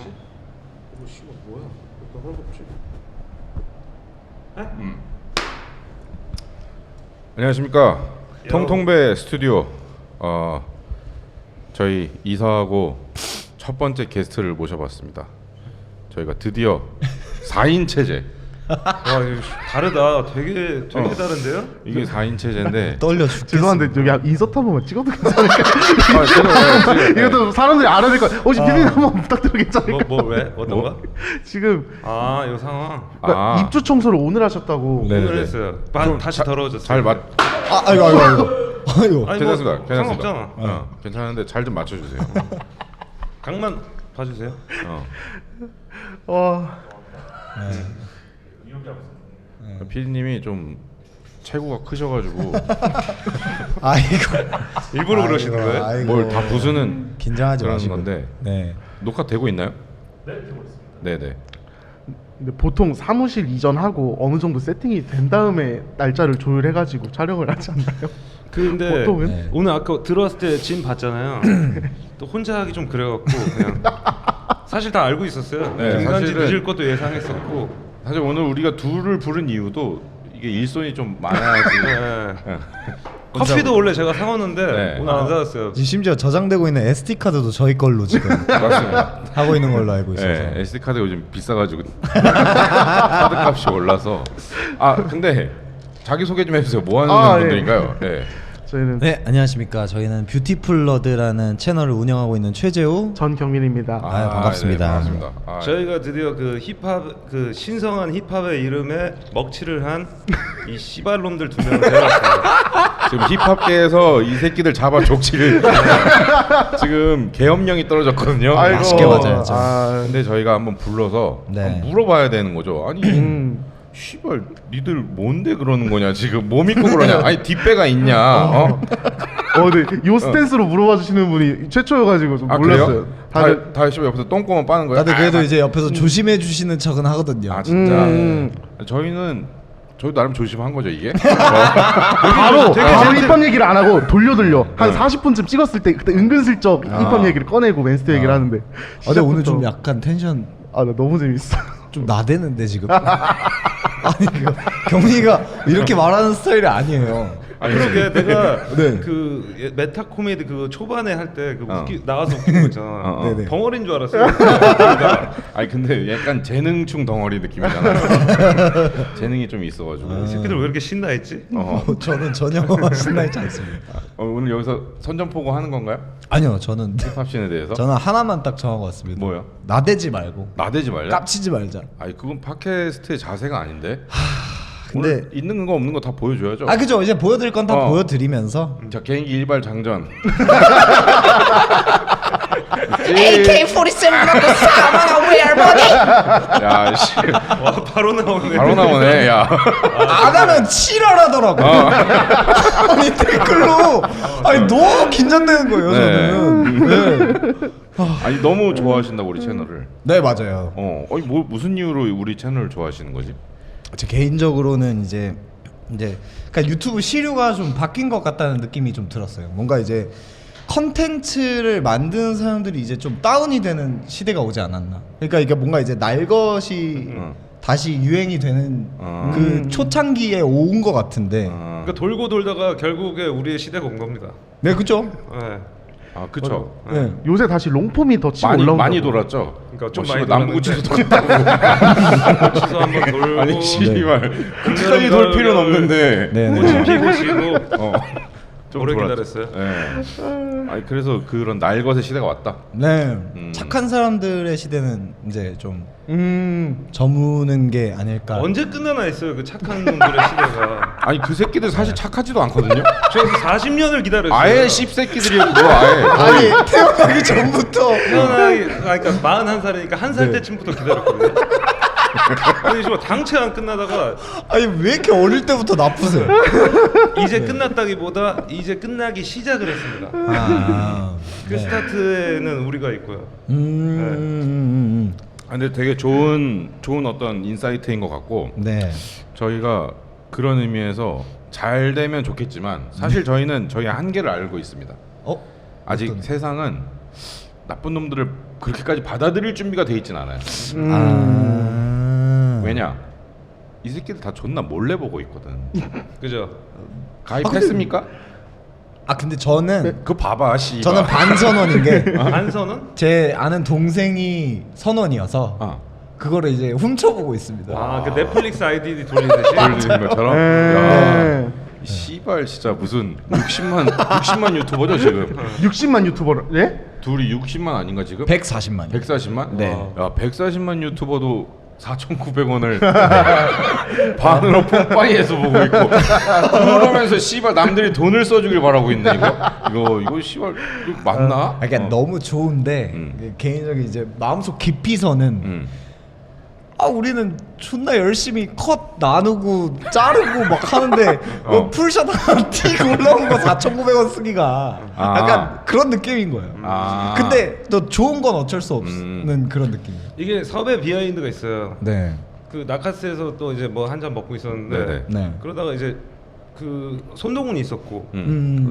이거 씨발 뭐야? 왜 하나도 없지? 안녕하십니까. 통통배 스튜디오. 저희 이사하고 첫 번째 게스트를 모셔봤습니다. 저희가 드디어 4인 체제. 와 이거 다르다. 되게 다른데요? 이게 4인 체제인데 떨려 죽겠어. 죄송한데 여기 인서트 한 번만 찍어도 괜찮을까요? 제가 이것도 사람들이 알아야 될 거. 혹시 비밀 한번 부탁드려도 괜찮을까요? 뭐 왜? 어떤 거? 지금 이 상황 그러니까 입주 청소를 오늘 하셨다고. 네. 오늘 했어요. 다시 더러워졌어요. 잘 맞. 아이고. 아니, 괜찮습니다. 뭐, 괜찮습니다. 상관없잖아. 괜찮은데 잘 좀 맞춰주세요. 각만 봐주세요. 와. PD님이 좀 체구가 크셔가지고 아이고. 일부러 그러시는 거예요? 아이고. 뭘 다 부수는 긴장하지 그런 마시고. 건데. 네. 녹화 되고 있나요? 네, 되고 있습니다. 네네. 근데 보통 사무실 이전하고 어느 정도 세팅이 된 다음에 날짜를 조율해가지고 촬영을 하지 않나요? 근데 보통은? 네. 오늘 아까 들어왔을 때 짐 봤잖아요. 또 혼자 하기 좀 그래갖고 그냥 사실 다 알고 있었어요. 네, 중간지 사실은- 늦을 것도 예상했었고. 사실 오늘 우리가 둘을 부른 이유도 이게 일손이 좀 많아야지. 네. 커피도 원래 제가 사왔는데 네. 오늘 안 사왔어요. 지금 심지어 저장되고 있는 SD 카드도 저희 걸로 지금 맞습니다. 하고 있는 걸로 알고 있어서. 네, SD 카드 요즘 비싸가지고 카드 값이 올라서. 근데 자기 소개 좀 해주세요. 뭐 하는 예. 분들인가요? 네. 저희는 네, 안녕하십니까. 저희는 뷰티풀러드라는 채널을 운영하고 있는 최재우. 전경민입니다. 반갑습니다. 네, 반갑습니다. 저희가 드디어 그 힙합 그 신성한 힙합의 이름에 먹칠을 한 이 씨발놈들 두 명을 데려왔습니다. 지금 힙합계에서 이 새끼들 잡아 족치를 지금 계엄령이 떨어졌거든요. 아이고. 맛있게 맞아야죠. 근데 저희가 한번 불러서 네. 한번 물어봐야 되는 거죠. 아니 씨발 니들 뭔데 그러는 거냐 지금 뭐 믿고 그러냐. 아니 뒷배가 있냐. 근데 요 스탠스로 물어봐 주시는 분이 최초여가지고 좀 몰랐어요. 그래요? 다 씨발 옆에서 똥꼬만 빠는 거야? 다들 그래도 이제 옆에서 조심해 주시는 척은 하거든요. 아 진짜. 음. 저희도 나름 조심한 거죠 이게. 바로 입학 얘기를 안 하고 돌려 한 40분쯤 찍었을 때 그때 은근슬쩍 입학 얘기를 꺼내고 맨스트 얘기를 하는데. 근데 오늘 좀 시작부터- 약간 텐션 나 너무 재밌어. 좀 나대는데 지금. 아니 경민이가 이렇게 말하는 스타일이 아니에요. 그러게 내가 네. 그 메타 코미디 그 초반에 할 때 그 나가서 웃기는 거 있잖아. 네네. 벙어리인 줄 알았어요. 아니 근데 약간 재능충 덩어리 느낌이잖아. 재능이 좀 있어가지고. 이 새끼들 왜 이렇게 신나했지? 저는 전혀 신나있지 않습니다. 오늘 여기서 선전포고 하는 건가요? 아니요, 저는 힙합씬에 대해서? 저는 하나만 딱 정하고 왔습니다. 뭐요? 나대지 말고 나대지 말자. 깝치지 말자. 아니 그건 팟캐스트의 자세가 아닌데. 근데 오늘 있는 거 없는 거 다 보여줘야죠. 그죠. 이제 보여드릴 건 다 보여드리면서 자 개인기 일발 장전. AK-47 먹고 사망한 외할머니. 야 씨. 와 바로 나오네. 바로 나오네. 야. 안 하면 치열하더라고. 아니 댓글로 너무 긴장되는 거예요. 저는. 네. 아니 너무 좋아하신다고 우리 채널을. 네 맞아요. 아니 뭐 무슨 이유로 우리 채널을 좋아하시는 거지? 제 개인적으로는 이제 그러니까 유튜브 시류가 좀 바뀐 것 같다는 느낌이 좀 들었어요. 뭔가 이제 컨텐츠를 만드는 사람들이 이제 좀 다운이 되는 시대가 오지 않았나. 그러니까 이게 뭔가 이제 날 것이 다시 유행이 되는 그 초창기에 온 것 같은데. 그러니까 돌고 돌다가 결국에 우리의 시대가 온 겁니다. 네 그죠? 네. 그쵸. 네. 요새 다시 롱폼이 더 치고 올라온다고. 많이 돌았죠. 그러니까 좀 씨발, 많이 남부구치소 돌았는데. 취소 한번 돌고. 아니 씨발 끝까지 돌 필요는 없는데. 네. 꽃이 피고 지고. 좀 오래 돌았죠. 기다렸어요. 네. 아니 그래서 그런 날것의 시대가 왔다. 네. 착한 사람들의 시대는 이제 좀 저무는 게 아닐까. 언제 끝나나 했어요 그 착한 놈들의 시대가. 아니 그 새끼들 사실 착하지도 않거든요. 저 40년을 기다렸어요. 아예 씹새끼들이었고 아예. 아니 태어나기 전부터. 그러니까 41살이니까 한 살 때쯤부터 기다렸거든요. 아니 저 당최 안 끝나다가 아니 왜 이렇게 어릴 때부터 나쁘세요? 이제 끝났다기보다 이제 끝나기 시작을 했습니다. 그 네. 스타트에는 우리가 있고요. 근데 되게 좋은 어떤 인사이트인 것 같고 네. 저희가 그런 의미에서 잘 되면 좋겠지만 사실 저희는 저희의 한계를 알고 있습니다. 아직 세상은 나쁜 놈들을 그렇게까지 받아들일 준비가 돼 있진 않아요. 왜냐? 이 새끼들 다 존나 몰래 보고 있거든. 그죠? 가입했습니까? 근데 저는 그거 봐봐, 씨. 저는 반선원인 게 안선은? 제 아는 동생이 선원이어서 그거를 이제 훔쳐보고 있습니다. 그 넷플릭스 아이디 돌리듯이. 돌리는 것처럼. 야, 이 씨발 진짜 무슨 60만 유튜버죠 지금? 60만 유튜버를 예? 둘이 60만 아닌가 지금? 140만. 140만? 네. 야 140만 유튜버도 4,900원을 반으로 pom파이에서 보고 있고 그러면서 씨발 남들이 돈을 써주길 바라고 있네 이거 씨발 이거 맞나? 그러니까 너무 좋은데 개인적인 이제 마음속 깊이서는 우리는 존나 열심히 컷 나누고 자르고 막 하는데 풀샷 하나 틱 올라온 거 4,900원 쓰기가 약간 그런 느낌인 거예요. 근데 또 좋은 건 어쩔 수 없는 그런 느낌이에요. 이게 섭외 비하인드가 있어요. 네. 그 나카스에서 또 이제 뭐 한 잔 먹고 있었는데 네네. 네. 그러다가 이제 그 손동훈이 있었고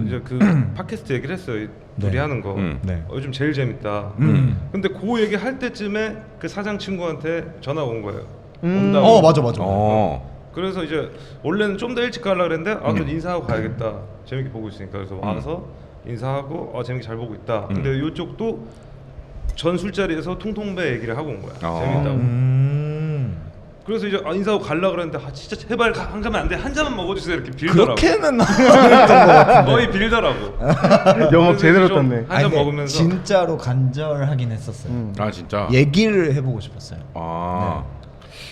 이제 그 팟캐스트 얘기를 했어요. 둘이 네. 하는 거. 네. 요즘 제일 재밌다. 근데 그 얘기 할 때쯤에 그 사장 친구한테 전화 온 거예요. 온다고. 맞아. 그래서 이제 원래는 좀 더 일찍 가려고 그랬는데 그래도 인사하고 가야겠다. 재밌게 보고 있으니까. 그래서 와서 인사하고 재밌게 잘 보고 있다. 근데 이쪽도 전 술자리에서 통통배 얘기를 하고 온 거야. 재밌다고. 그래서 이제 인사하고 가려고 그랬는데 진짜 제발 한 가면 안 돼. 한 잔만 먹어주세요. 이렇게 빌더라고. 그렇게는 안 했던 것 같은데. 거의 빌더라고. 영업 그래서 제대로 좀 떴네. 한 잔 먹으면서 진짜로 간절하긴 했었어요. 진짜? 얘기를 해보고 싶었어요.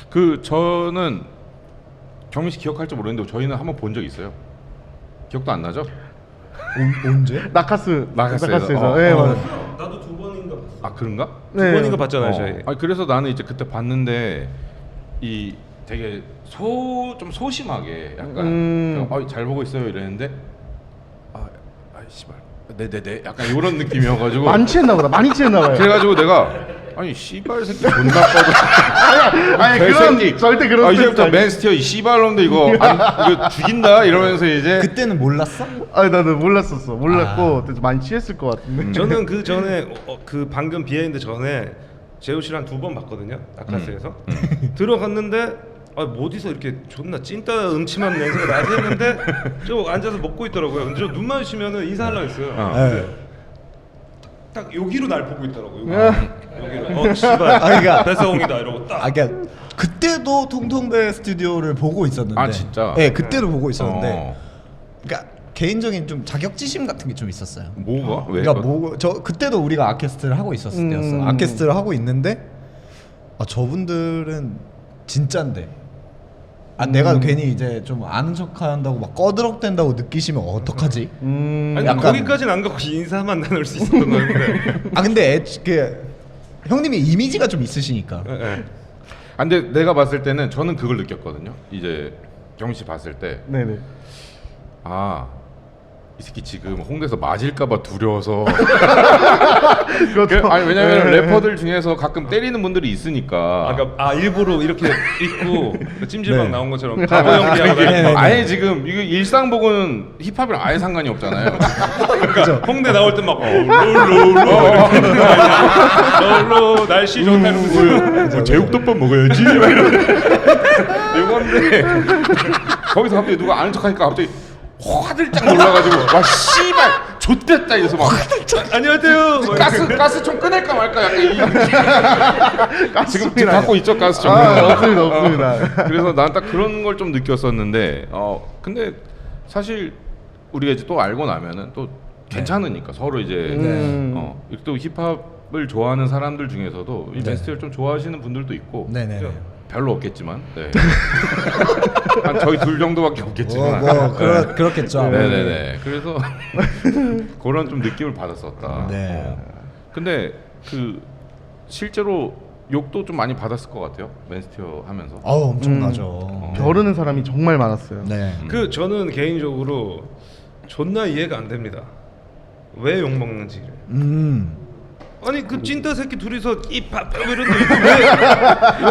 그 저는 경민 씨 기억할지 모르겠는데 저희는 한번 본 적 있어요. 기억도 안 나죠? 언제? 나카스에서. 예, 맞아요. 나도 2번인가 봤어. 그런가? 두 번인가 봤잖아요, 저희. 그래서 나는 이제 그때 봤는데 이 되게 좀 소심하게 약간 잘 보고 있어요 이랬는데 씨발 네네네 약간 이런 느낌이어가지고 많이 취했나 보다. 많이 취했나 봐요. 그래가지고 내가 아니 씨발 새끼 존나 뻗어 아니 그런 절대 그런 이제부터 맨스티어 이 씨발놈들 이거 죽인다 이러면서 이제 그때는 몰랐어? 나는 몰랐고 그때 많이 취했을 것 같은데. 저는 그 전에 그 방금 비하인드 전에 재호 씨랑 2번 봤거든요. 나카스에서 들어갔는데 어디서 이렇게 존나 찐따 음침한 냄새가 나지 했는데 저 앉아서 먹고 있더라고요. 근데 저 눈 마주치면은 인사하려고 했어요. 근데 딱 여기로 날 보고 있더라고요. 여기로. 씨발. 그러니까 배사공이다 이러고 딱. 그러니까 그때도 통통배 스튜디오를 보고 있었는데. 진짜? 네, 그때도 보고 있었는데. 그러니까 개인적인 좀 자격지심 같은 게 좀 있었어요. 뭐가? 왜? 그러니까 저 그때도 우리가 아캐스트를 하고 있었을 때였어. 아캐스트를 하고 있는데 저분들은 진짠데. 내가 괜히 이제 좀 아는 척한다고 막 꺼드럭댄다고 느끼시면 어떡하지? 아니 약간- 거기까지는 안 가고 인사만 나눌 수 있었던 건데. 근데 형님이 이미지가 좀 있으시니까. 예. 근데 내가 봤을 때는 저는 그걸 느꼈거든요. 이제 경민 씨 봤을 때 네네. 이 새끼 지금 홍대에서 맞을까봐 두려워서 그렇죠. 왜냐면 래퍼들 중에서 가끔 때리는 분들이 있으니까 일부러 이렇게 입고 찜질방 네. 나온 것처럼 바보 연기하고 다니는 아예 지금 이거 일상 보고는 힙합이랑 아예 상관이 없잖아요. 그러니까 홍대 나올 때막 롤로 날씨 좋다 이러면서 제육덮밥 먹어야지. 이건데 거기서 갑자기 누가 아는 척하니까 갑자기 화들짝 놀라가지고 와 씨발 좆됐다 이래서 막 안녕하세요. 가스총 꺼낼까 말까 약간 이 지금 갖고 있죠 가스총. 없습니다. 그래서 난 딱 그런 걸 좀 느꼈었는데 근데 사실 우리가 이제 또 알고 나면은 또 괜찮으니까 서로 이제 또 힙합을 좋아하는 사람들 중에서도 이 베스트를 좀 좋아하시는 분들도 있고 네네. 별로 없겠지만 한 저희 둘 정도밖에 없겠지만 그렇겠죠. 네네네. 그래서 그런 좀 느낌을 받았었다. 네. 근데 그 실제로 욕도 좀 많이 받았을 것 같아요. 맨스티어 하면서. 엄청나죠. 벼르는 사람이 정말 많았어요. 네. 저는 개인적으로 존나 이해가 안 됩니다. 왜 욕 먹는지. 아니 그 찐따 새끼 둘이서 이밥 이런데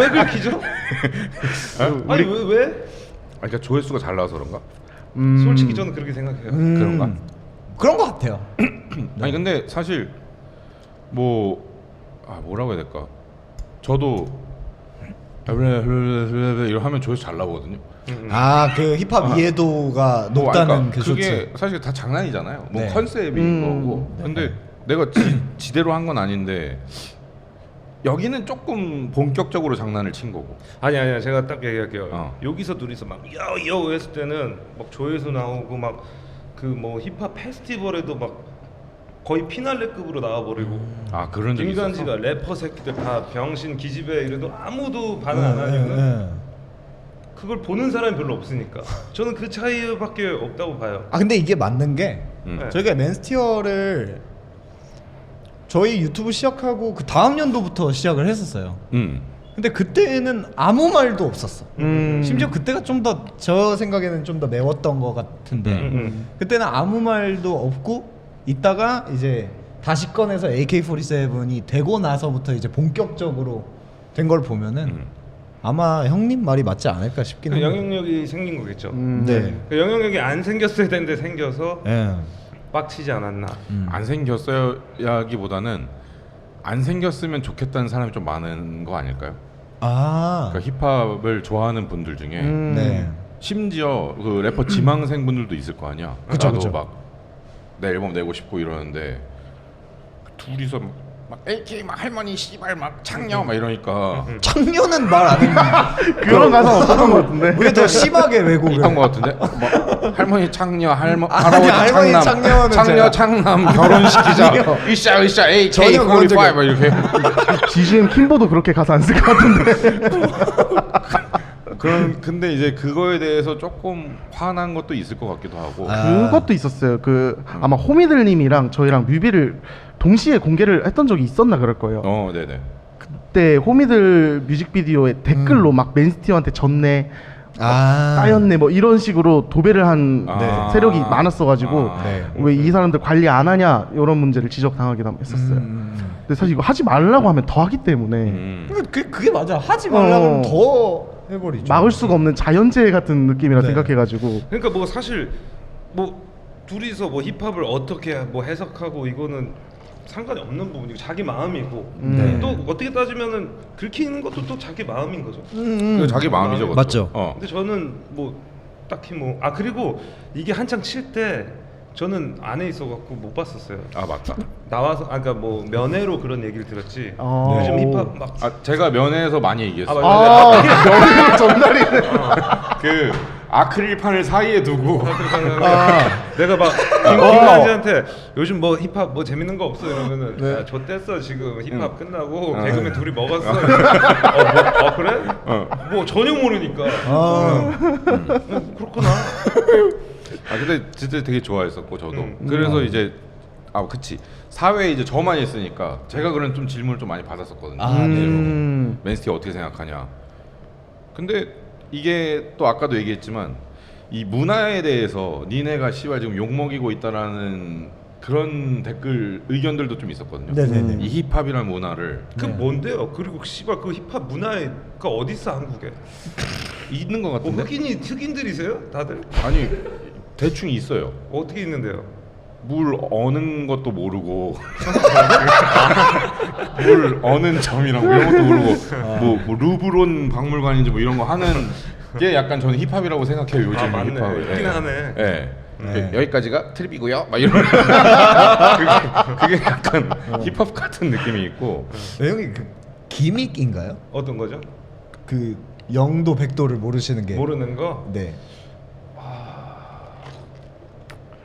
왜 긁히죠? 아니 왜? 그러니까 조회수가 잘 나와서 그런가? 솔직히 저는 그렇게 생각해요. 그런가? 그런 것 같아요. 아니 근데 사실 뭐 뭐라고 해야 될까? 저도 이거 하면 조회수 잘 나오거든요. 아, 그 힙합 이해도가 뭐 높다는 그러니까 그 그게 쇼츠. 사실 다 장난이잖아요. 뭐 네. 컨셉인 거고. 근데 내가 지대로 한 건 아닌데 여기는 조금 본격적으로 장난을 친 거고. 아니야 제가 딱 얘기할게요. 어. 여기서 둘이서 막 여여 했을 때는 막 조회수 나오고 막 그 뭐 힙합 페스티벌에도 막 거의 피날레급으로 나와버리고 그런 적이 있었어. 김간지가 래퍼 새끼들 다 병신 기집애 이래도 아무도 반응 안 하니까 그걸 보는 사람이 별로 없으니까 저는 그 차이밖에 없다고 봐요. 아 근데 이게 맞는 게 음. 저희가 맨스티어를 저희 유튜브 시작하고 그 다음 연도부터 시작을 했었어요. 근데 그때는 아무 말도 없었어. 심지어 그때가 좀 더 저 생각에는 좀 더 매웠던 것 같은데 그때는 아무 말도 없고 있다가 이제 다시 꺼내서 AK47이 되고 나서부터 이제 본격적으로 된 걸 보면은 아마 형님 말이 맞지 않을까 싶긴 그 해요. 영향력이 생긴 거겠죠. 네. 그 영향력이 안 생겼어야 되는데 생겨서 예. 빡치지 않았나. 안 생겼어야기보다는 안 생겼으면 좋겠다는 사람이 좀 많은 거 아닐까요? 아. 그러니까 힙합을 좋아하는 분들 중에 네. 심지어 그 래퍼 지망생 분들도 있을 거 아니야. 그쵸, 나도 그쵸. 막 내 앨범 내고 싶고 이러는데 둘이서 막 AK 막 할머니 씨발 막 창녀 막 이러니까 청년은 말 안 했는데 그런 가사 없었던 것 같은데. 왜 더 심하게 왜곡을? 있던 것 같은데 막 할머니 창녀 아니, 할아버지 할머니 창남 창녀는 창녀 제가- 창남 결혼시키자 으쌰 AK 전혀 그런 45 적이 막 이렇게 GGM 킴보도 그렇게 가사 안 쓸 것 같은데. 근데 이제 그거에 대해서 조금 화난 것도 있을 것 같기도 하고 그것도 있었어요. 그 아마 호미들님이랑 저희랑 뮤비를 동시에 공개를 했던 적이 있었나 그럴 거예요. 네네 그때 호미들 뮤직비디오에 댓글로 막 맨스티어한테 졌네, 따였네 뭐 이런 식으로 도배를 한 네. 세력이 많았어가지고 네. 왜 이 사람들 관리 안 하냐 이런 문제를 지적당하기도 했었어요. 근데 사실 이거 하지 말라고 하면 더 하기 때문에 그게 맞아. 하지 말라면 더 해버리죠. 막을 수가 없는 자연재해 같은 느낌이라 네. 생각해가지고 그러니까 뭐 사실 뭐 둘이서 뭐 힙합을 어떻게 뭐 해석하고 이거는 상관이 없는 부분이고 자기 마음이고 네. 또 어떻게 따지면은 긁히는 것도 또 자기 마음인 거죠. 그 자기 마음이죠 그것도. 맞죠. 근데 저는 뭐 딱히 뭐 그리고 이게 한창 칠 때 저는 안에 있어갖고 못 봤었어요. 맞다. 나와서 그러니까 뭐 면회로 그런 얘기를 들었지. 어. 요즘 힙합 막 제가 면회에서 많이 얘기했어요. 맞아. 명예 전달이네. 그 아크릴판을 사이에 두고 내가 막 김간지한테 요즘 뭐 힙합 뭐 재밌는 거 없어 이러면은 야 좆됐어 지금 힙합 끝나고 개그맨 둘이 먹었어. 뭐, 그래? 뭐 전혀 모르니까. 그렇구나. 근데 진짜 되게 좋아했었고 저도. 그래서 이제 그치 사회에 이제 저만 있으니까 제가 그런 좀 질문을 좀 많이 받았었거든요. 맨스티 어떻게 생각하냐. 근데 이게 또 아까도 얘기했지만 이 문화에 대해서 니네가 씨발 지금 욕 먹이고 있다라는 그런 댓글 의견들도 좀 있었거든요. 네네네. 이 힙합이라는 문화를 그 뭔데요? 그리고 씨발 그 힙합 문화가 어디 있어 한국에? 있는 것 뭐 같은데. 흑인들이세요? 다들? 아니 대충 있어요. 어떻게 있는데요? 물 어는 것도 모르고 물 어는 점이랑 뭐 이런 것도 모르고 뭐 루브론 박물관인지 뭐 이런 거 하는 게 약간 저는 힙합이라고 생각해요 요즘 맞네. 힙합을. 있긴 하네. 예. 네. 여기까지가 트립이고요. 막 이런 그게 약간 힙합 같은 느낌이 있고. 형이 그 기믹인가요? 어떤 거죠? 그 영도 백도를 모르시는 게. 모르는 거? 네.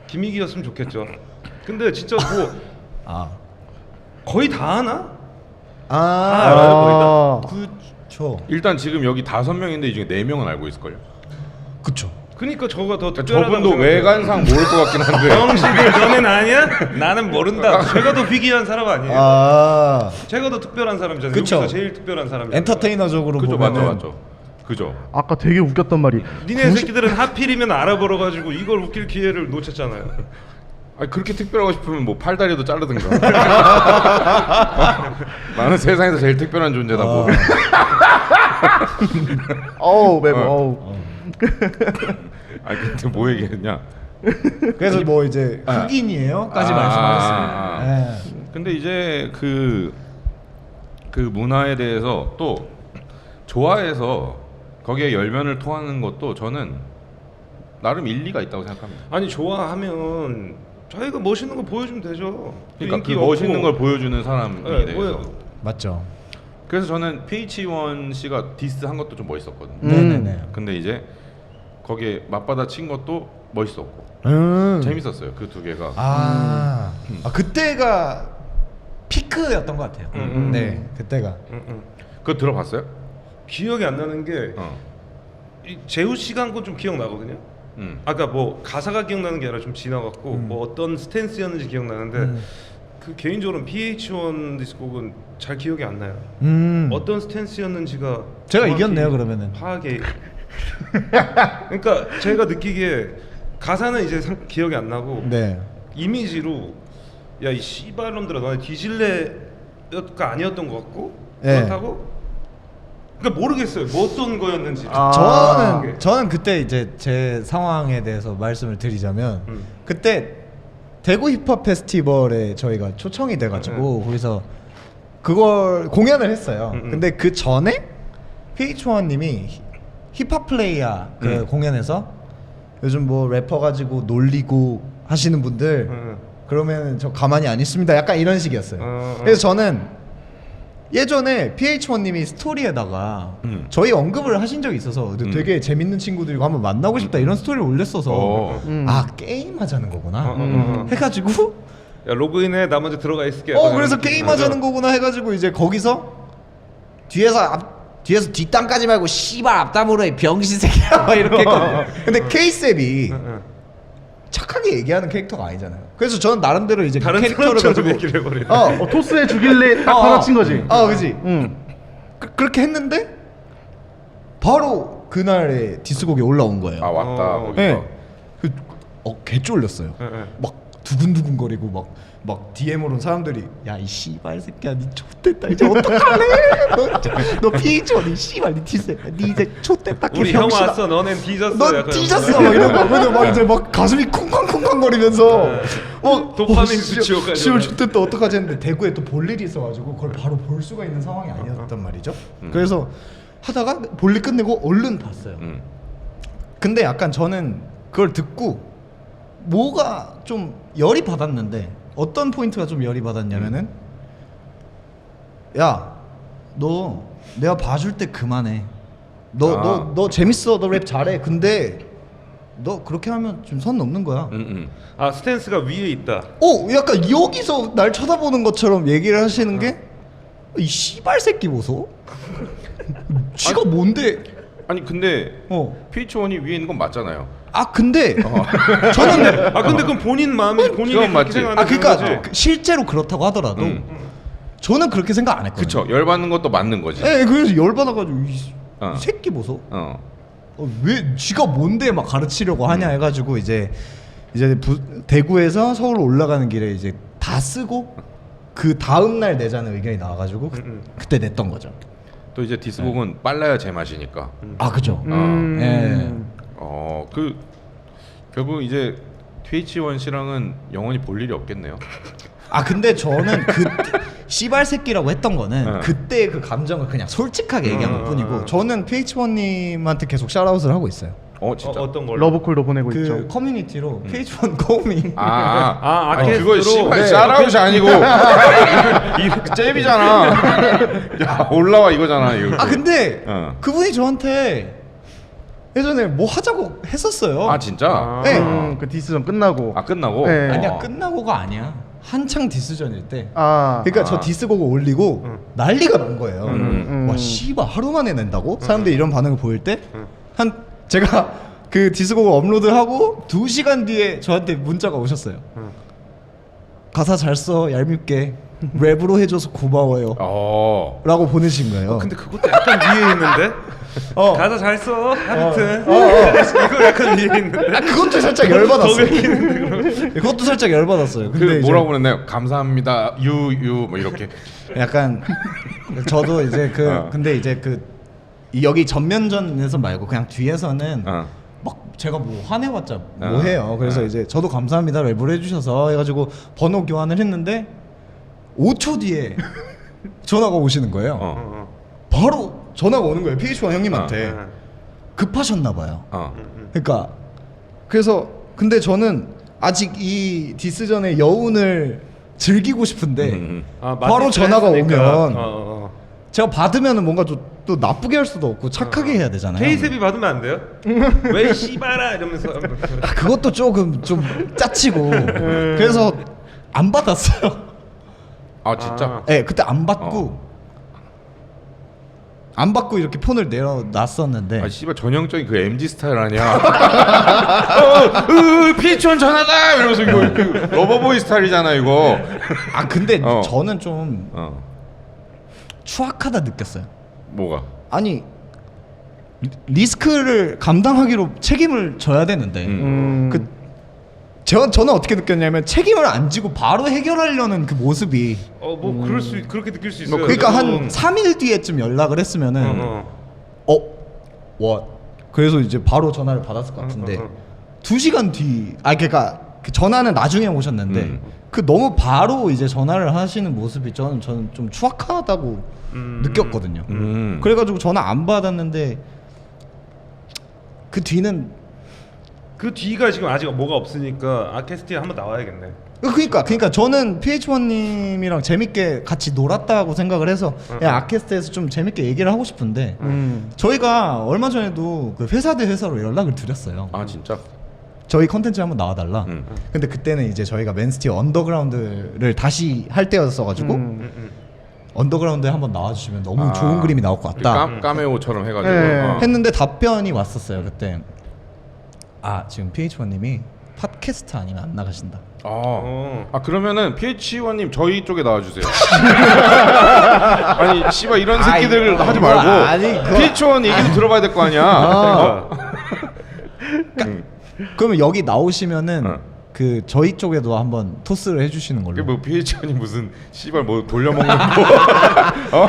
기믹이었으면 좋겠죠. 근데 진짜 뭐 거의 다 하나? 알아요, 거의 다. 그쵸. 일단 지금 여기 5명인데 이 중에 4명은 알고 있을걸요. 그쵸. 그러니까 저가 더 특별하다고 저분도 생각해요. 외관상 모를 것 같긴 한데. 형식을 너넨 아니야? 나는 모른다. 제가 더 비기한 사람 아니에요. 제가 더 특별한 사람이잖아요. 그쵸. 여기서 제일 특별한 사람이잖아요. 엔터테이너적으로 그죠, 보면은 맞죠. 그죠. 아까 되게 웃겼던 말이 니네 새끼들은 하필이면 알아버려가지고 이걸 웃길 기회를 놓쳤잖아요. 아니 그렇게 특별하고 싶으면 뭐 팔다리도 자르든가. 나는 세상에서 제일 특별한 존재다 뭐. 매번 아니 근데 뭐 얘기했냐? 그래서 뭐 이제 흑인이에요까지 말씀하셨습니다. 네. 근데 이제 그 그 문화에 대해서 또 좋아해서 거기에 열변을 토하는 것도 저는 나름 일리가 있다고 생각합니다. 아니 좋아하면 자기가 멋있는 거 보여주면 되죠. 그러니까 그 인기 멋있는 없고. 걸 보여주는 사람이 네, 대해서. 뭐예요? 맞죠. 그래서 저는 PH1 씨가 디스 한 것도 좀 멋있었거든요. 네네네. 근데 이제 거기에 맞받아 친 것도 멋있었고 재밌었어요. 그 두 개가. 아 그때가 피크였던 것 같아요. 네, 그때가. 그거 들어봤어요? 기억이 안 나는 게 이 재우 씨가 한 건 좀 기억나거든요. 아까 뭐 가사가 기억나는 게 아니라 좀 지나갔고 뭐 어떤 스탠스였는지 기억나는데 그 개인적으로는 PH1 디스곡은 잘 기억이 안 나요. 어떤 스탠스였는지가 제가 정확히 이겼네요, 그러면은. 파악이. 그러니까 제가 느끼기에 가사는 이제 기억이 안 나고 네. 이미지로 야 이 씨발놈들아 너네 뒤질래가 아니었던 것 같고 네. 그렇다고 그러니까 모르겠어요 뭐 어떤 거였는지. 저는 그때 이제 제 상황에 대해서 말씀을 드리자면 그때 대구 힙합 페스티벌에 저희가 초청이 돼가지고 거기서 그걸 공연을 했어요. 근데 그 전에 PH1님이 힙합 플레이야 그 공연에서 요즘 뭐 래퍼 가지고 놀리고 하시는 분들 그러면 저 가만히 안 있습니다. 약간 이런 식이었어요. 그래서 저는 예전에 PH1님이 스토리에다가 저희 언급을 하신 적이 있어서 되게 재밌는 친구들이고 한번 만나고 싶다 이런 스토리를 올렸어서 아 게임 하자는 거구나 해가지고 야 로그인해 나 먼저 들어가 있을게. 그래서 게임 하자는 거구나 해가지고 이제 거기서 뒤에서 뒷담 까지 말고 씨발 앞담으로 해 병신 새끼야 막 이렇게 했거든요. 근데 케이셉이 착하게 얘기하는 캐릭터가 아니잖아요. 그래서 저는 나름대로 이제 그 다른 캐릭터를 사람처럼 가지고 얘기를 해버리네. 토스해 주길래 딱 받아친 거지. 그지. 그렇게 했는데 바로 그날에 디스곡이 올라온 거예요. 아 왔다. 거기서. 네. 개 쫄렸어요. 네. 막 두근두근거리고 막 DM으로 사람들이 야 이 씨발 새끼야 니 좆됐다 이제 어떡할래? 너 PH1 이 씨발 니 디스했다 니 이제 좆됐다 우리 형 왔어 너넨 뒤졌어. 너 약간 뒤졌어 막 이런 거 근데 막 이제 막 가슴이 쿵쾅쿵쾅거리면서 도파민 수치호까지 씨발 좆됐다 어떡하지 했는데 대구에 또 볼 일이 있어가지고 그걸 바로 볼 수가 있는 상황이 아니었단 말이죠. 그래서 하다가 볼일 끝내고 얼른 봤어요. 근데 약간 저는 그걸 듣고 뭐가 좀 열이 받았는데 어떤 포인트가 좀 열이 받았냐면은 야 너 내가 봐줄 때 그만해 너 재밌어 너 랩 잘해 근데 너 그렇게 하면 좀 선 넘는 거야. 아 스탠스가 위에 있다. 약간 여기서 날 쳐다보는 것처럼 얘기를 하시는 게 이 씨발 새끼 보소 지가 뭔데 아니 근데 어. PH1이 위에 있는 건 맞잖아요. 근데 저는 근데 그건 본인 마음이 본인이 그건 그렇게 맞지. 생각하는 그러니까 거지. 실제로 그렇다고 하더라도 저는 그렇게 생각 안 했거든요. 그쵸. 열받는 것도 맞는 거지. 네, 그래서 열받아가지고 이 어. 새끼 보소. 어. 왜 지가 뭔데 막 가르치려고 하냐 해가지고 이제 대구에서 서울 올라가는 길에 이제 다 쓰고 그 다음 날 내자는 의견이 나와가지고 그때 냈던 거죠. 또 이제 디스곡은 빨라야 제맛이니까. 그죠. 그 결국 이제 PH1 씨랑은 영원히 볼 일이 없겠네요. 근데 저는 그 씨발 새끼라고 했던 거는 네. 그때 그 감정을 그냥 솔직하게 얘기한 것뿐이고 저는 PH1님한테 계속 샤라웃을 하고 있어요. 진짜. 어떤 걸로? 러브콜도 보내고 그 있죠. 커뮤니티로 PH1 고미 아니 그거 아케스트로? 씨발 네. 샤라웃이 아니고 이 잽이잖아. 야 올라와 이거잖아 이거. 근데 그분이 저한테 예전에 뭐 하자고 했었어요. 진짜? 네. 그 디스전 끝나고. 끝나고? 네. 아니야 끝나고가 아니야. 한창 디스전일 때. 아. 그러니까 저 디스곡을 올리고 난리가 난 거예요. 와 씨발 하루 만에 낸다고? 사람들이 이런 반응을 보일 때 제가 그 디스곡을 업로드하고 2시간 뒤에 저한테 문자가 오셨어요. 가사 잘 써 얄밉게 랩으로 해줘서 고마워요. 라고 보내신 거예요. 근데 그것도 약간 위에 있는데. 가사 잘 써. 하여튼 이거 약간 위에 있는데. 그것도 살짝 열받았어요. 그것도 살짝 열받았어요. 그 근데 뭐라고 보냈나요? 감사합니다. 유유 뭐 이렇게. 약간 저도 이제 근데 이제 여기 전면전에서 말고 그냥 뒤에서는 막 제가 뭐 화내봤자 뭐 해요. 그래서 이제 저도 감사합니다 랩을 해주셔서 해가지고 번호 교환을 했는데 5초 뒤에 전화가 오시는 거예요. 어. 바로 전화가 오는 거예요. PH1 형님한테. 급하셨나 봐요. 그러니까 그래서 근데 저는 아직 이 디스전의 여운을 즐기고 싶은데 바로 전화가 오면 제가 받으면은 뭔가 또 나쁘게 할 수도 없고 착하게 해야 되잖아요. K세비 받으면 안 돼요? 왜 씨발아 이러면서 그것도 조금 좀 짜치고 그래서 안 받았어요. 아 진짜? 네, 그때 안 받고 안 받고 이렇게 폰을 내려놨었는데 아 씨발 전형적인 그 MZ 스타일 아니야? 피치원 전화다 이러면서 이거 그 러버보이 스타일이잖아 이거. 아 근데 어. 저는 좀 추악하다 느꼈어요. 뭐가? 아니 리스크를 감당하기로 책임을 져야 되는데 저는 어떻게 느꼈냐면 책임을 안 지고 바로 해결하려는 그 모습이 뭐 그렇게 느낄 수 있어요. 그러니까 한 좀. 3일 뒤에쯤 연락을 했으면은 what? 그래서 이제 바로 전화를 받았을 것 같은데 2시간 뒤 그러니까 그 전화는 나중에 오셨는데 그 너무 바로 이제 전화를 하시는 모습이 저는 좀 추악하다고 느꼈거든요. 그래가지고 전화 안 받았는데 그 뒤는 그 뒤가 지금 아직 뭐가 없으니까 아캐스티에 한번 나와야겠네. 그러니까 저는 PH1님이랑 재밌게 같이 놀았다고 생각을 해서 그냥 아캐스트에서 좀 재밌게 얘기를 하고 싶은데 저희가 얼마 전에도 그 회사 대 회사로 연락을 드렸어요. 아 진짜? 저희 컨텐츠 한번 나와달라. 근데 그때는 이제 저희가 맨스티 언더그라운드를 다시 할 때였어가지고 언더그라운드에 한번 나와주시면 너무 좋은 그림이 나올 것 같다. 까메오처럼 해가지고 네. 했는데 답변이 왔었어요 그때. 지금 PH1님이 팟캐스트 아니면 안 나가신다. 그러면은 PH1님 저희 쪽에 나와주세요. 아니 씨발 이런 새끼들 하지 말고 PH1 얘기도 들어봐야 될 거 아니야. 그러면 여기 나오시면은 그 저희 쪽에도 한번 토스를 해주시는 걸로. 그게 뭐 PH1이 무슨 씨발 뭐 돌려먹는 거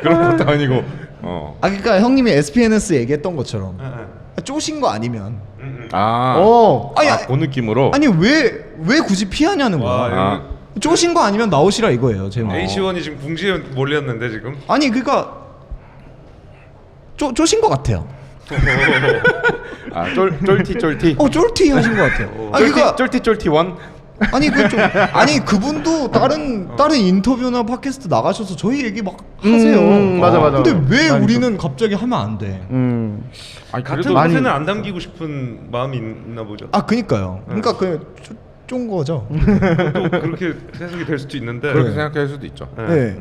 그런 것도 아니고. 그러니까 형님이 SPNS 얘기했던 것처럼 쪼신 거 아니면 그 느낌으로. 아니 왜 굳이 피하냐는 거야. 쪼신 거 아니면 나오시라 이거예요 제 말. H1이 지금 궁지에 몰렸는데 지금. 아니 그러니까 쪼신 거 같아요. 쫄티 쫄티 하신 거 같아요. 그러니까 쫄티 원. 아니 그분도 다른 인터뷰나 팟캐스트 나가셔서 저희 얘기 막 하세요. 맞아. 근데 왜 많이 우리는 갑자기 하면 안 돼? 아니 같은 그래도 곳에는 안 담기고 싶은 마음이 있나 보죠. 그니까요. 그러니까 쫀 거죠. 또 그렇게 해석이 될 수도 있는데. 그렇게 생각할 수도 있죠. 네.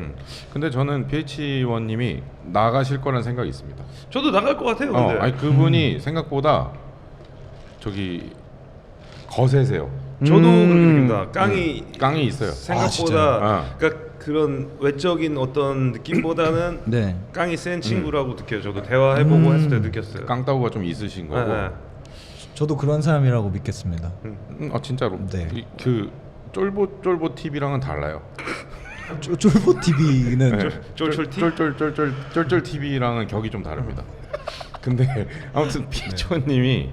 근데 저는 PH1님이 나가실 거라는 생각이 있습니다. 저도 나갈 것 같아요. 근데. 아니 그분이 생각보다 저기 거세세요. 저도 그렇게 느낀다. 깡이 있어요. 생각보다 그러니까 그런 외적인 어떤 느낌보다는 네. 깡이 센 친구라고 느껴요. 저도 대화해보고 했을 때 느꼈어요. 깡따구가 좀 있으신 거고. 저도 그런 사람이라고 믿겠습니다. 진짜로. 네. 그 쫄보 TV랑은 달라요. 쫄보 TV는 쫄쫄 TV랑은 격이 좀 다릅니다. 근데 아무튼 피초님이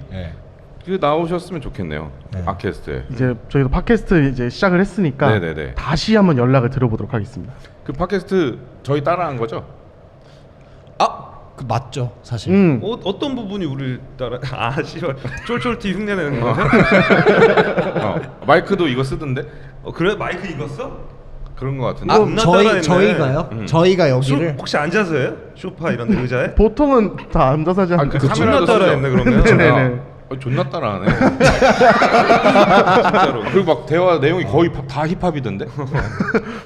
그 나오셨으면 좋겠네요. 아캐스트에. 이제 저희도 팟캐스트 이제 시작을 했으니까 네네네. 다시 한번 연락을 드려보도록 하겠습니다. 그 팟캐스트 저희 따라한 거죠? 그 맞죠 사실. 어떤 부분이 우리 따라 씨발 쫄쫄티 흉내내는 거야? 마이크도 이거 쓰던데? 그래 마이크 이거 써? 그런 거 같은데. 저희가요? 저희가 여기를 혹시 앉아서요? 소파 이런 데 의자에? 보통은 다 앉아서 하지 않나요? 그 존나 따라했네 그러면. 네네. 존나 따라하네. 진짜로. 그리고 막 대화 내용이 거의 다 힙합이던데.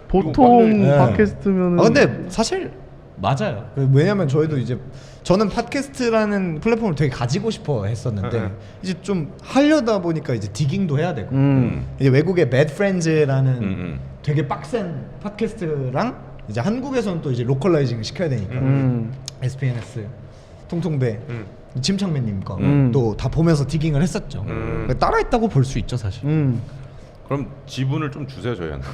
보통 팟캐스트면은. 근데 사실 맞아요. 왜냐면 저희도 이제 저는 팟캐스트라는 플랫폼을 되게 가지고 싶어 했었는데 이제 좀 하려다 보니까 이제 디깅도 해야 되고 이제 외국의 Bad Friends라는 되게 빡센 팟캐스트랑 이제 한국에서는 또 이제 로컬라이징을 시켜야 되니까 SPNS 통통배 침착맨님 거 또 다 보면서 디깅을 했었죠. 따라했다고 볼 수 있죠 사실. 그럼 지분을 좀 주세요 저희한테.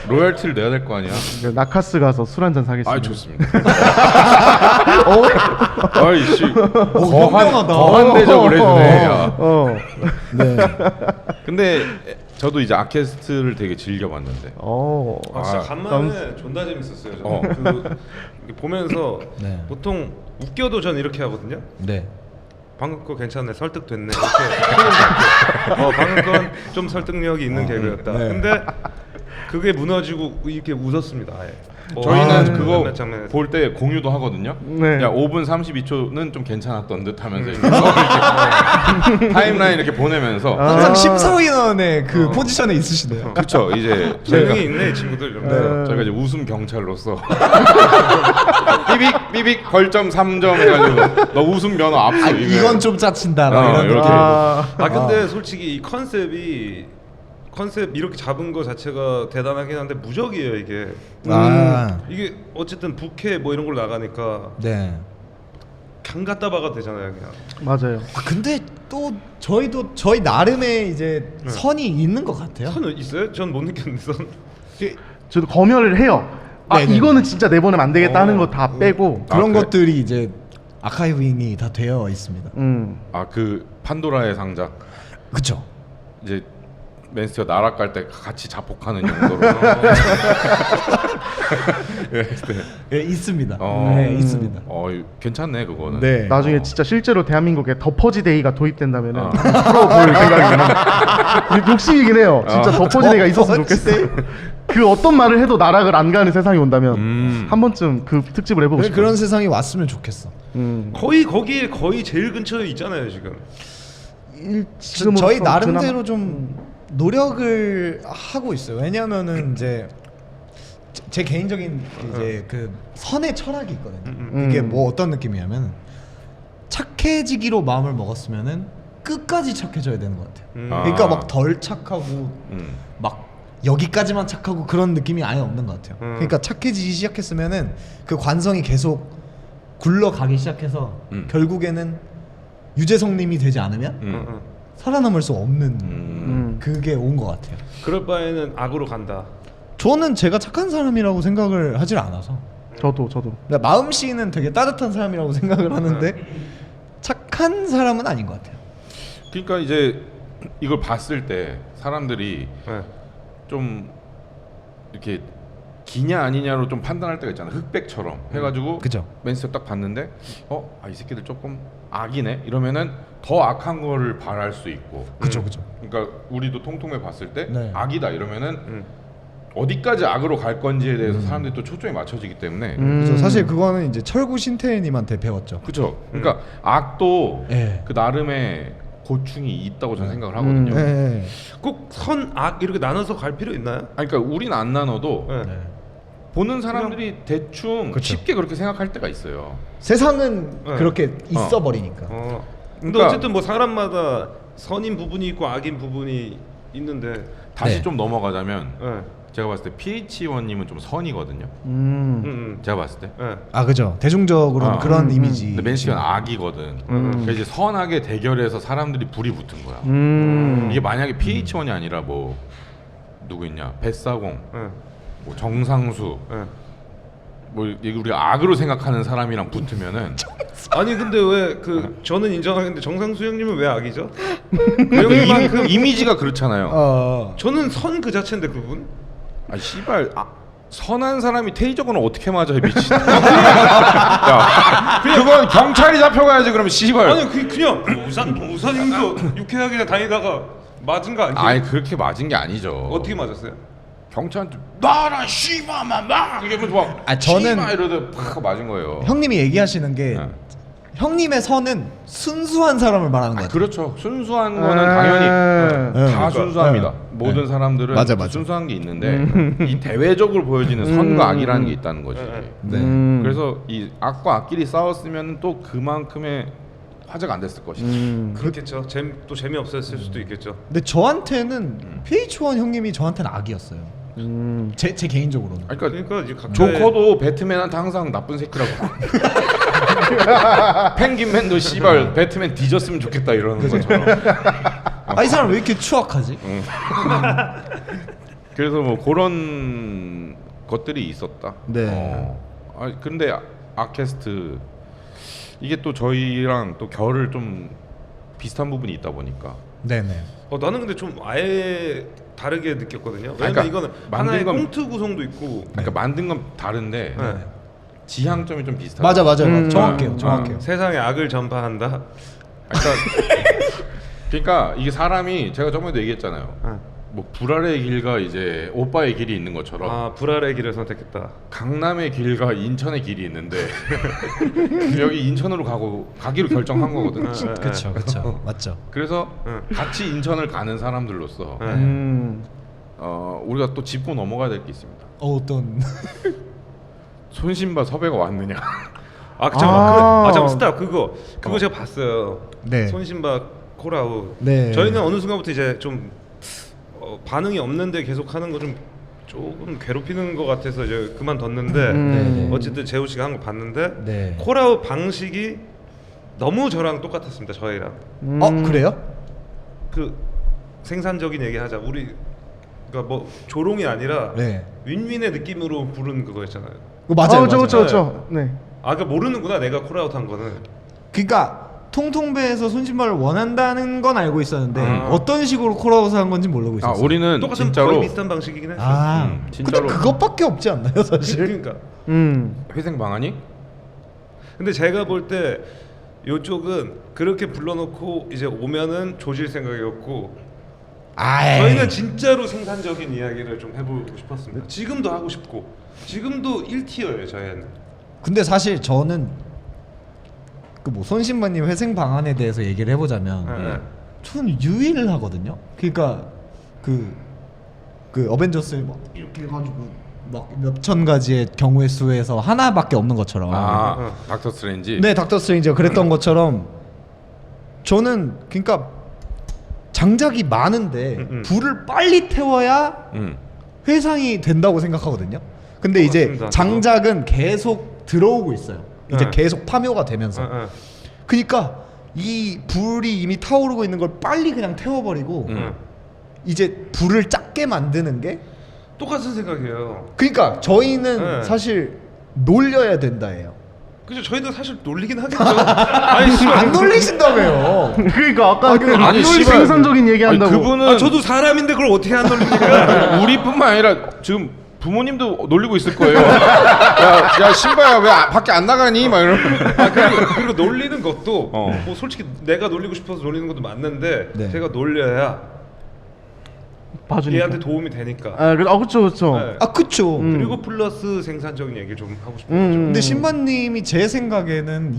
로열티를 내야 될 거 아니야? 네, 나카스 가서 술 한잔 사겠습니다. 좋습니다. 아이씨 거한 대접을 해주네. 야. 네. 근데 저도 이제 아캐스트를 되게 즐겨봤는데. 아, 진짜 아, 간만에 존나 재밌었어요. 저는. 이렇게 보면서 네. 보통 웃겨도 전 이렇게 하거든요. 네. 방금 거 괜찮네, 설득됐네. 이렇게 방금 건 좀 설득력이 있는 개그였다. 네. 근데 그게 무너지고 이렇게 웃었습니다. 아예. 저희는 그거 몇몇 장면에서. 볼 때 공유도 하거든요. 네. 야 5분 32초는 좀 괜찮았던 듯 하면서 이렇게 타임라인 이렇게 보내면서 항상 심사위원의 그 포지션에 있으시네요. 그쵸 이제 재능이 있네 이 친구들. 이러면서. 저희가 이제 웃음 경찰로서 삐빅 삐빅 벌점 3점 해가지고 너 웃음 면허 압수. 아, 이건 좀 짜친다. 막 이런 이렇게. 느낌. 아 근데 솔직히 이 컨셉 이렇게 잡은 거 자체가 대단하긴 한데 무적이에요 이게. 이게 어쨌든 부캐 뭐 이런 걸 나가니까 네. 강 갖다 박아 되잖아요 그냥. 맞아요. 근데 또 저희도 저희 나름의 이제 선이 있는 것 같아요. 선은 있어요? 전 못 느꼈는데 선. 저도 검열을 해요. 아 네네. 이거는 진짜 내보내면 안 되겠다 하는 거 다 빼고. 그런 그래? 것들이 이제 아카이빙이 다 되어 있습니다. 아 그 판도라의 상자 그렇죠. 이제 맨스터 나락 갈 때 같이 자폭하는 용도로. 예, 있습니다. 어. 네, 있습니다. 괜찮네 그거는. 네. 나중에 진짜 실제로 대한민국에 더퍼지데이가 도입된다면은 풀어볼 생각이긴 욕심이긴 해요. 진짜 더퍼지데이가 있었으면 좋겠어요. 그 어떤 말을 해도 나락을 안 가는 세상이 온다면 한 번쯤 그 특집을 해보고 싶어요. 그런 세상이 왔으면 좋겠어. 거의 거기에 거의 제일 근처에 있잖아요 지금. 저희 나름대로 좀 노력을 하고 있어요. 왜냐하면은 이제 제 개인적인 이제 그 선의 철학이 있거든요. 이게 뭐 어떤 느낌이냐면 착해지기로 마음을 먹었으면은 끝까지 착해져야 되는 것 같아요. 그러니까 막 덜 착하고 막 여기까지만 착하고 그런 느낌이 아예 없는 것 같아요. 그러니까 착해지기 시작했으면은 그 관성이 계속 굴러가기 시작해서 결국에는 유재석님이 되지 않으면 살아남을 수 없는 그게 온 것 같아요. 그럴 바에는 악으로 간다. 저는 제가 착한 사람이라고 생각을 하질 않아서 저도 그러니까 마음씨는 되게 따뜻한 사람이라고 생각을 하는데 착한 사람은 아닌 것 같아요. 그러니까 이제 이걸 봤을 때 사람들이 네. 좀 이렇게 기냐 아니냐로 좀 판단할 때가 있잖아. 흑백처럼 해가지고 그죠. 맨스터 딱 봤는데 이 새끼들 조금 악이네 이러면은 더 악한 거를 바랄 수 있고. 그죠. 그러니까 우리도 통통에 봤을 때 네. 악이다 이러면은 어디까지 악으로 갈 건지에 대해서 사람들이 또 초점이 맞춰지기 때문에. 그래서 사실 그거는 이제 철구 신태님한테 배웠죠. 그렇죠. 그러니까 악도 네. 그 나름의 고충이 있다고 저는 생각을 하거든요. 네. 꼭 선, 악 이렇게 나눠서 갈 필요 있나요? 아니, 그러니까 우린 안 나눠도 네. 네. 보는 사람들이 대충 그쵸. 쉽게 그렇게 생각할 때가 있어요. 세상은 네. 그렇게 있어 버리니까. 근데 그러니까- 어쨌든 뭐 사람마다 선인 부분이 있고 악인 부분이 있는데. 다시 네. 좀 넘어가자면 네. 제가 봤을 때 PH1님은 좀 선이거든요. 제가 봤을 때. 네. 아 그죠. 대중적으로는 그런 이미지. 근데 맨시건 악이거든. 그래서 이제 선악의 대결에서 사람들이 불이 붙은 거야. 이게 만약에 PH1이 아니라 뭐 누구 있냐? 뱃사공, 네. 뭐 정상수, 네. 뭐 이게 우리가 악으로 생각하는 사람이랑 붙으면은 아니 근데 왜 그 저는 인정하겠는데 정상수 형님은 왜 악이죠? 그 이미지가 그렇잖아요. 저는 선 그 자체인데 그분. 아 씨발 선한 사람이 테이저건을 어떻게 맞아 미친. 야 그건 경찰이 잡혀가야지 그러면 씨발. 아니 그냥 우산님도 유쾌하게 그냥 다니다가 맞은 거 아니에요? 아니 그렇게 맞은 게 아니죠. 어떻게 맞았어요? 경찰한테 나라 씨발만 막 이러면서 막 아, 저는- 씨발 이러다 팍 맞은 거예요. 형님이 얘기하시는 게 네. 형님의 선은 순수한 사람을 말하는 것 같아요. 그렇죠. 순수한 거는 당연히 네. 다 순수합니다. 네. 모든 사람들은 맞아. 순수한 게 있는데 이 대외적으로 보여지는 선과 악이라는 게 있다는 거지. 네. 그래서 이 악과 악끼리 싸웠으면 또 그만큼의 화제가 안 됐을 것이지. 그렇겠죠. 또 재미없었을 수도 있겠죠. 근데 저한테는 PH1 형님이 저한테는 악이었어요. 제 개인적으로는. 아니, 그러니까 그러니까 이제 각자의 조커도 배트맨한테 항상 나쁜 새끼라고. 펭귄맨도 씨발 배트맨 뒤졌으면 좋겠다 이러는 것처럼. 이 사람 왜 이렇게 추악하지? 그래서 뭐 그런 것들이 있었다. 네. 근데 아캐스트 이게 또 저희랑 또 결을 좀 비슷한 부분이 있다 보니까 네네. 나는 근데 좀 아예 다르게 느꼈거든요. 왜냐면 그러니까 이거는 만든 하나의 건- 꽁트 구성도 있고 그러니까 만든 건 다른데 네. 지향점이 좀 비슷하다. 맞아요. 정확해요. 정확해요. 세상에 악을 전파한다. 그러니까 이게 사람이 제가 저번에도 얘기했잖아요. 뭐 불알의 길과 이제 오빠의 길이 있는 것처럼 아 불알의 길을 선택했다. 강남의 길과 인천의 길이 있는데 여기 인천으로 가기로 결정한 거거든. 그렇죠. 맞죠. 그래서 같이 인천을 가는 사람들로서 네. 우리가 또 짚고 넘어가야 될 게 있습니다. 어떤 손신바 섭외가 왔느냐? 잠깐 스탑 그거 제가 봤어요. 네. 손신바 콜아웃. 네. 저희는 어느 순간부터 이제 좀 반응이 없는데 계속 하는 거 좀 조금 괴롭히는 것 같아서 이제 그만뒀는데 네. 어쨌든 재우 씨가 한 거 봤는데 네. 콜아웃 방식이 너무 저랑 똑같았습니다. 저희랑 그래요? 그 생산적인 얘기 하자. 우리 그러니까 뭐 조롱이 아니라 네. 윈윈의 느낌으로 부른 그거였잖아요. 맞아요. 그렇죠. 네. 그러니까 모르는구나 내가 콜아웃 한 거는. 그러니까 통통배에서 손신발을 원한다는 건 알고 있었는데 아. 어떤 식으로 콜아웃을 한 건지 모르고 있었어요. 우리는 똑같은 진짜로 거의 비슷한 방식이긴 했어요. 근데 진짜로 그것밖에 없지 않나요, 사실? 그러니까. 회생 방안이 근데 제가 볼 때 요쪽은 그렇게 불러놓고 이제 오면은 조질 생각이었고 저희는 진짜로 생산적인 이야기를 좀 해보고 싶었습니다. 지금도 하고 싶고 지금도 1티어예요 저희는. 근데 사실 저는 그 뭐 손신바님 회생 방안에 대해서 얘기를 해보자면 네. 저는 유의를 하거든요. 그러니까 그 어벤져스 막 이렇게 해가지고 막 몇천 가지의 경우의 수에서 하나밖에 없는 것처럼. 닥터 스트레인지. 네, 닥터 스트레인지가 그랬던 것처럼 저는 그러니까 장작이 많은데 불을 빨리 태워야 회상이 된다고 생각하거든요. 근데 이제 맞습니다. 장작은 계속 들어오고 있어요. 이제 네. 계속 파묘가 되면서. 그러니까 이 불이 이미 타오르고 있는 걸 빨리 그냥 태워버리고 이제 불을 작게 만드는 게 똑같은 생각이에요. 그러니까 저희는 네. 사실 놀려야 된다예요. 그죠? 저희도 사실 놀리긴 하겠죠. 아니 안 놀리신다며요. 그러니까 아까 아니, 안 놀리 씨발. 생산적인 얘기한다고. 그분은 저도 사람인데 그걸 어떻게 안 놀립니까? 우리뿐만 아니라 지금 부모님도 놀리고 있을 거예요. 야 신바야 왜 밖에 안 나가니? 막 이러면. 그리고 놀리는 것도 어. 뭐 솔직히 내가 놀리고 싶어서 놀리는 것도 맞는데 네. 제가 놀려야 봐주니까. 얘한테 도움이 되니까. 그렇죠. 네. 그쵸. 그리고 플러스 생산적인 얘기를 좀 하고 싶은 음. 거죠. 근데 신바님이 제 생각에는